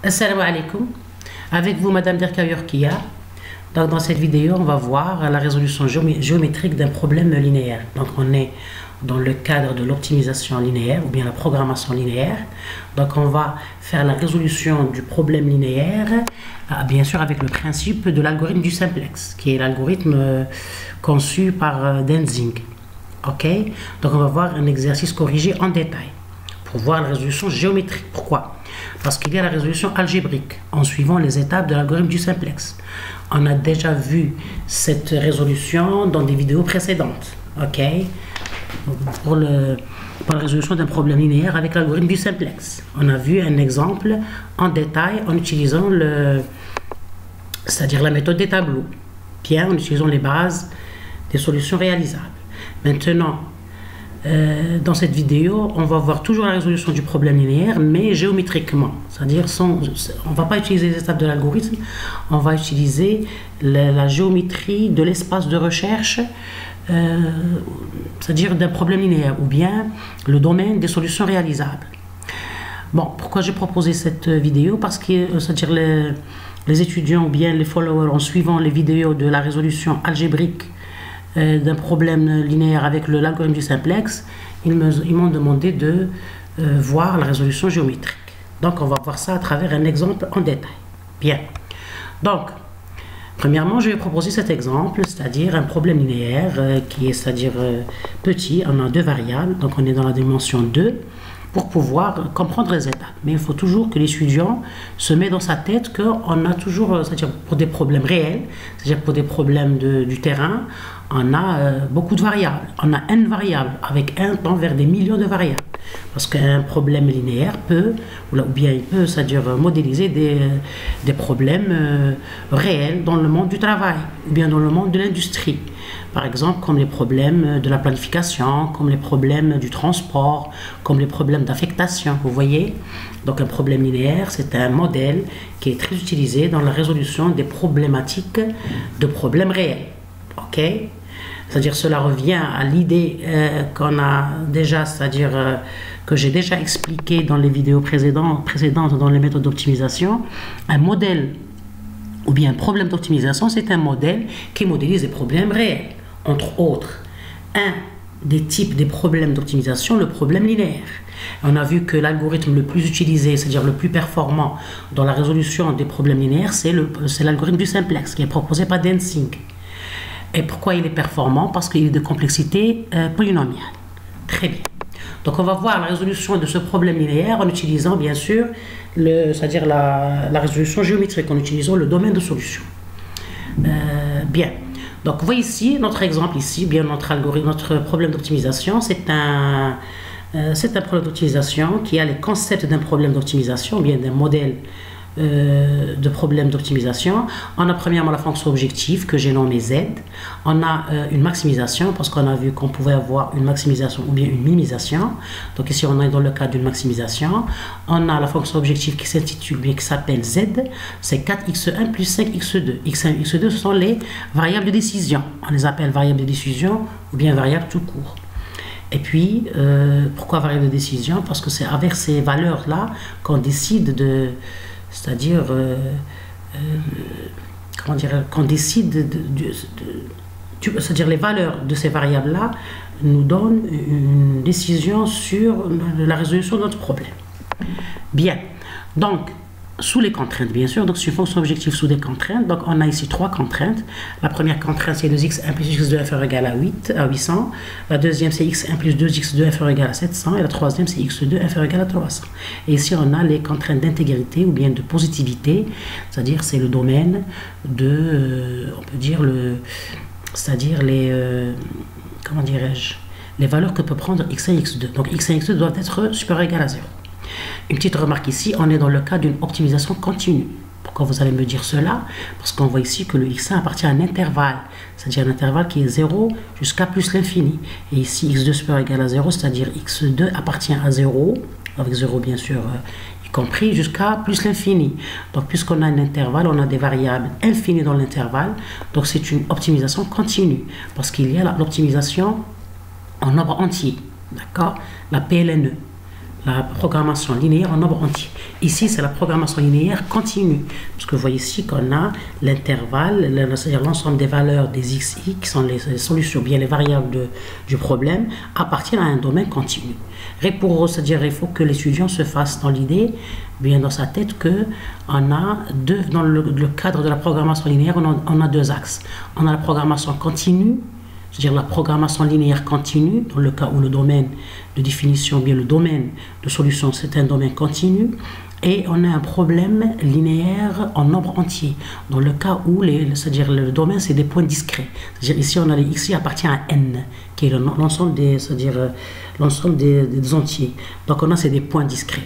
Assalamu alaikum, avec vous Madame Derkaoui-Orkia. Donc dans cette vidéo on va voir la résolution géométrique d'un problème linéaire. Donc on est dans le cadre de l'optimisation linéaire ou bien la programmation linéaire. Donc on va faire la résolution du problème linéaire, bien sûr avec le principe de l'algorithme du simplex, qui est l'algorithme conçu par Denzing. Ok, donc on va voir un exercice corrigé en détail pour voir la résolution géométrique. Pourquoi? Parce qu'il y a la résolution algébrique en suivant les étapes de l'algorithme du simplex. On a déjà vu cette résolution dans des vidéos précédentes. Ok, pour la résolution d'un problème linéaire avec l'algorithme du simplex. On a vu un exemple en détail en utilisant c'est-à-dire la méthode des tableaux, bien en utilisant les bases des solutions réalisables. Maintenant, dans cette vidéo, on va voir toujours la résolution du problème linéaire, mais géométriquement. C'est-à-dire, on ne va pas utiliser les étapes de l'algorithme, on va utiliser la géométrie de l'espace de recherche, c'est-à-dire d'un problème linéaire, ou bien le domaine des solutions réalisables. Bon, pourquoi j'ai proposé cette vidéo? Parce que, c'est-à-dire les étudiants ou bien les followers, en suivant les vidéos de la résolution algébrique d'un problème linéaire avec l'algorithme du simplex, ils m'ont demandé de voir la résolution géométrique. Donc on va voir ça à travers un exemple en détail. Bien. Donc, premièrement, je vais proposer cet exemple, c'est-à-dire un problème linéaire qui est, c'est-à-dire petit, on a deux variables, donc on est dans la dimension 2, pour pouvoir comprendre les étapes. Mais il faut toujours que l'étudiant se mette dans sa tête qu'on a toujours, c'est-à-dire pour des problèmes réels, c'est-à-dire pour des problèmes du terrain, on a beaucoup de variables. On a n variables avec un temps vers des millions de variables. Parce qu'un problème linéaire peut, ou bien il peut, c'est-à-dire modéliser des problèmes réels dans le monde du travail, ou bien dans le monde de l'industrie. Par exemple, comme les problèmes de la planification, comme les problèmes du transport, comme les problèmes d'affectation, vous voyez. Donc un problème linéaire, c'est un modèle qui est très utilisé dans la résolution des problématiques de problèmes réels. Ok? C'est-à-dire cela revient à l'idée qu'on a déjà, c'est-à-dire que j'ai déjà expliqué dans les vidéos précédentes dans les méthodes d'optimisation. Un modèle ou bien un problème d'optimisation, c'est un modèle qui modélise des problèmes réels. Entre autres, un des types des problèmes d'optimisation, le problème linéaire. On a vu que l'algorithme le plus utilisé, c'est-à-dire le plus performant dans la résolution des problèmes linéaires, c'est l'algorithme du simplex qui est proposé par Denzing. Et pourquoi il est performant? Parce qu'il est de complexité polynomiale. Très bien. Donc on va voir la résolution de ce problème linéaire en utilisant bien sûr, c'est-à-dire la résolution géométrique, en utilisant le domaine de solution. Bien. Donc vous voyez ici, notre exemple ici, bien notre algorithme, notre problème d'optimisation, c'est un problème d'optimisation qui a les concepts d'un problème d'optimisation, bien d'un modèle de problème d'optimisation. On a premièrement la fonction objectif que j'ai nommée Z. On a une maximisation parce qu'on a vu qu'on pouvait avoir une maximisation ou bien une minimisation. Donc ici on est dans le cas d'une maximisation. On a la fonction objectif qui s'intitule bien, qui s'appelle Z. C'est 4x1 plus 5x2. x1 et x2 ce sont les variables de décision. On les appelle variables de décision ou bien variables tout court. Et puis, pourquoi variable de décision? Parce que c'est avec ces valeurs-là qu'on décide de... C'est-à-dire, comment dire, qu'on décide c'est-à-dire les valeurs de ces variables-là nous donnent une décision sur la résolution de notre problème. Bien, donc, sous les contraintes, bien sûr, donc c'est une fonction objective sous des contraintes. Donc on a ici trois contraintes. La première contrainte c'est 2x1 plus x2 inférieur égal à 800. La deuxième c'est x1 plus 2x2 inférieur égal à 700. Et la troisième c'est x2 inférieur égal à 300. Et ici on a les contraintes d'intégrité ou bien de positivité, c'est-à-dire c'est le domaine de, on peut dire c'est-à-dire les, comment dirais-je, les valeurs que peut prendre x1 et x2. Donc x1 et x2 doivent être supérieurs ou égal à 0. Une petite remarque ici, on est dans le cas d'une optimisation continue. Pourquoi vous allez me dire cela? Parce qu'on voit ici que le x1 appartient à un intervalle, c'est-à-dire un intervalle qui est 0 jusqu'à plus l'infini. Et ici, x2 supérieur ou égal à 0, c'est-à-dire x2 appartient à 0, avec 0 bien sûr y compris, jusqu'à plus l'infini. Donc puisqu'on a un intervalle, on a des variables infinies dans l'intervalle, donc c'est une optimisation continue, parce qu'il y a l'optimisation en nombre entier, d'accord? La PLNE. la programmation linéaire en nombre entier. Ici, c'est la programmation linéaire continue. Parce que vous voyez ici qu'on a l'intervalle, c'est-à-dire l'ensemble des valeurs des xi, qui sont les solutions, bien les variables du problème, appartiennent à un domaine continu. Et pour, c'est-à-dire, il faut que l'étudiant se fasse dans l'idée, bien dans sa tête, que on a deux, dans le cadre de la programmation linéaire, on a deux axes. On a la programmation continue, c'est-à-dire la programmation linéaire continue, dans le cas où le domaine de définition, bien le domaine de solution, c'est un domaine continu, et on a un problème linéaire en nombre entier, dans le cas où c'est-à-dire le domaine, c'est des points discrets. C'est-à-dire ici, on a les xi appartient à n, qui est l'ensemble c'est-à-dire l'ensemble des entiers. Donc on a, c'est des points discrets,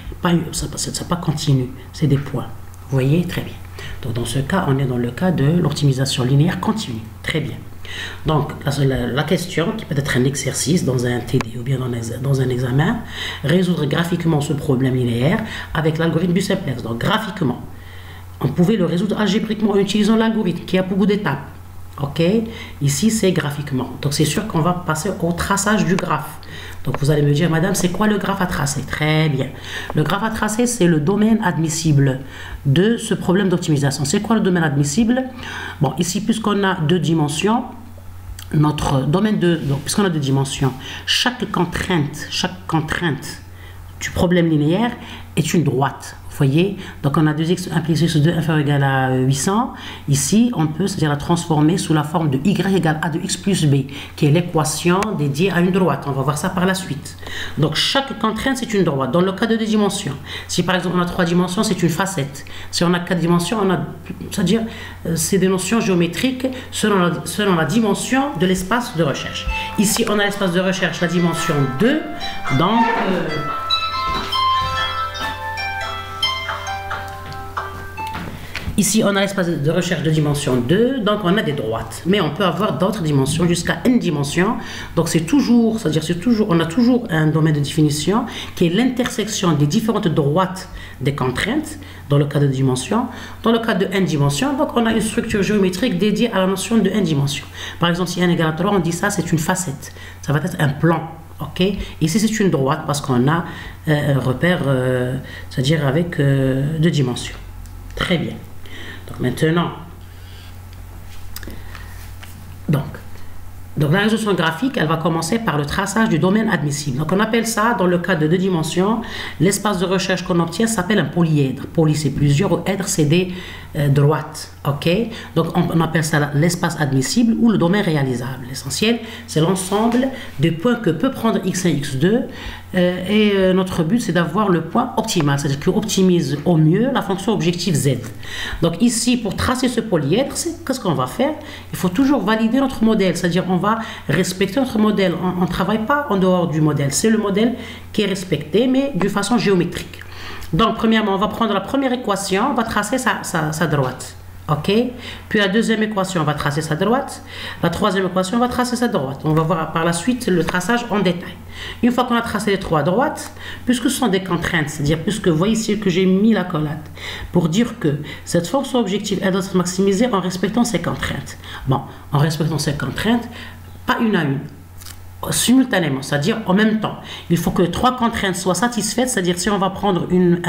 c'est pas continu, c'est des points. Vous voyez, très bien. Donc dans ce cas, on est dans le cas de l'optimisation linéaire continue. Très bien. Donc, la question, qui peut être un exercice dans un TD ou bien dans un examen, résoudre graphiquement ce problème linéaire avec l'algorithme du simplex. Donc, graphiquement, on pouvait le résoudre algébriquement en utilisant l'algorithme qui a beaucoup d'étapes. Ok, ici c'est graphiquement. Donc, c'est sûr qu'on va passer au traçage du graphe. Donc, vous allez me dire, madame, c'est quoi le graphe à tracer? Très bien. Le graphe à tracer, c'est le domaine admissible de ce problème d'optimisation. C'est quoi le domaine admissible? Bon, ici, puisqu'on a deux dimensions, notre domaine puisqu'on a deux dimensions, chaque contrainte du problème linéaire est une droite. Vous voyez, donc on a 2x plus x2 inférieur ou égal à 800. Ici, on peut, c'est-à-dire la transformer sous la forme de y égale a de x plus b, qui est l'équation dédiée à une droite. On va voir ça par la suite. Donc, chaque contrainte, c'est une droite. Dans le cas de deux dimensions, si par exemple on a 3 dimensions, c'est une facette. Si on a 4 dimensions, on a, c'est-à-dire, c'est des notions géométriques selon la dimension de l'espace de recherche. Ici, on a l'espace de recherche, la dimension 2, donc... Ici, on a l'espace de recherche de dimension 2, donc on a des droites. Mais on peut avoir d'autres dimensions jusqu'à n dimensions. Donc c'est toujours, c'est-à-dire on a toujours un domaine de définition qui est l'intersection des différentes droites des contraintes, dans le cas de dimension. Dans le cas de n dimensions, donc on a une structure géométrique dédiée à la notion de n dimensions. Par exemple, si n égale à 3, on dit ça, c'est une facette. Ça va être un plan. Ok, ici c'est une droite parce qu'on a un repère, c'est-à-dire avec deux dimensions. Très bien. Donc maintenant, donc la résolution graphique, elle va commencer par le traçage du domaine admissible. Donc on appelle ça, dans le cas de deux dimensions, l'espace de recherche qu'on obtient s'appelle un polyèdre. Poly c'est plusieurs, ou èdre c'est des droites. Ok, donc on appelle ça l'espace admissible ou le domaine réalisable. L'essentiel, c'est l'ensemble des points que peut prendre x1, x2. Et notre but, c'est d'avoir le point optimal, c'est-à-dire qu'on optimise au mieux la fonction objectif z. Donc ici, pour tracer ce polyèdre, qu'est-ce qu'on va faire? Il faut toujours valider notre modèle, c'est-à-dire on va respecter notre modèle. On ne travaille pas en dehors du modèle. C'est le modèle qui est respecté, mais d'une façon géométrique. Donc, premièrement, on va prendre la première équation, on va tracer sa droite. Ok, puis la deuxième équation, on va tracer sa droite. La troisième équation, on va tracer sa droite. On va voir par la suite le traçage en détail. Une fois qu'on a tracé les trois droites, puisque ce sont des contraintes, c'est-à-dire puisque vous voyez ici que j'ai mis l'accolade, pour dire que cette fonction objective, elle doit être maximisée en respectant ces contraintes. Bon, en respectant ces contraintes, pas une à une, simultanément, c'est-à-dire en même temps. Il faut que les trois contraintes soient satisfaites, c'est-à-dire si on va prendre une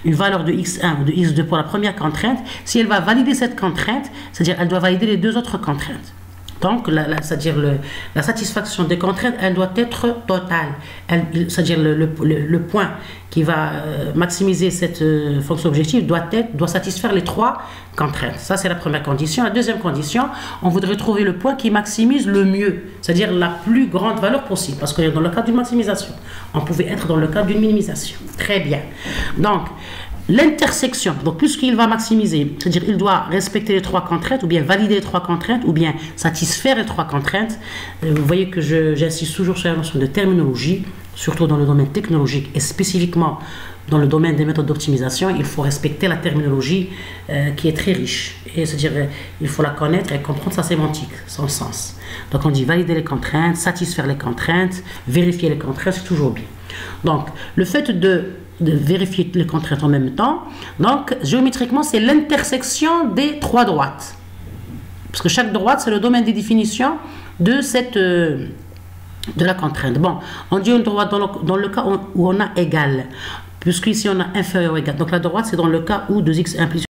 valeur de x1 ou de x2 pour la première contrainte, si elle va valider cette contrainte, c'est-à-dire elle doit valider les deux autres contraintes. Donc, c'est-à-dire la satisfaction des contraintes, elle doit être totale. C'est-à-dire le point qui va maximiser cette fonction objective doit satisfaire les trois contraintes. Ça, c'est la première condition. La deuxième condition, on voudrait trouver le point qui maximise le mieux, c'est-à-dire la plus grande valeur possible, parce qu'on est dans le cas d'une maximisation. On pouvait être dans le cas d'une minimisation. Très bien. Donc, l'intersection, donc puisqu'il va maximiser, c'est-à-dire il doit respecter les trois contraintes, ou bien valider les trois contraintes, ou bien satisfaire les trois contraintes. Vous voyez que j'insiste toujours sur la notion de terminologie, surtout dans le domaine technologique et spécifiquement dans le domaine des méthodes d'optimisation. Il faut respecter la terminologie qui est très riche, et c'est-à-dire il faut la connaître et comprendre sa sémantique, son sens. Donc on dit valider les contraintes, satisfaire les contraintes, vérifier les contraintes, c'est toujours bien. Donc le fait de vérifier les contraintes en même temps, donc géométriquement c'est l'intersection des trois droites, parce que chaque droite c'est le domaine des définitions de cette de la contrainte. Bon, on dit une droite dans le cas où on a égal, puisqu'ici on a inférieur ou égal. Donc la droite, c'est dans le cas où 2x implique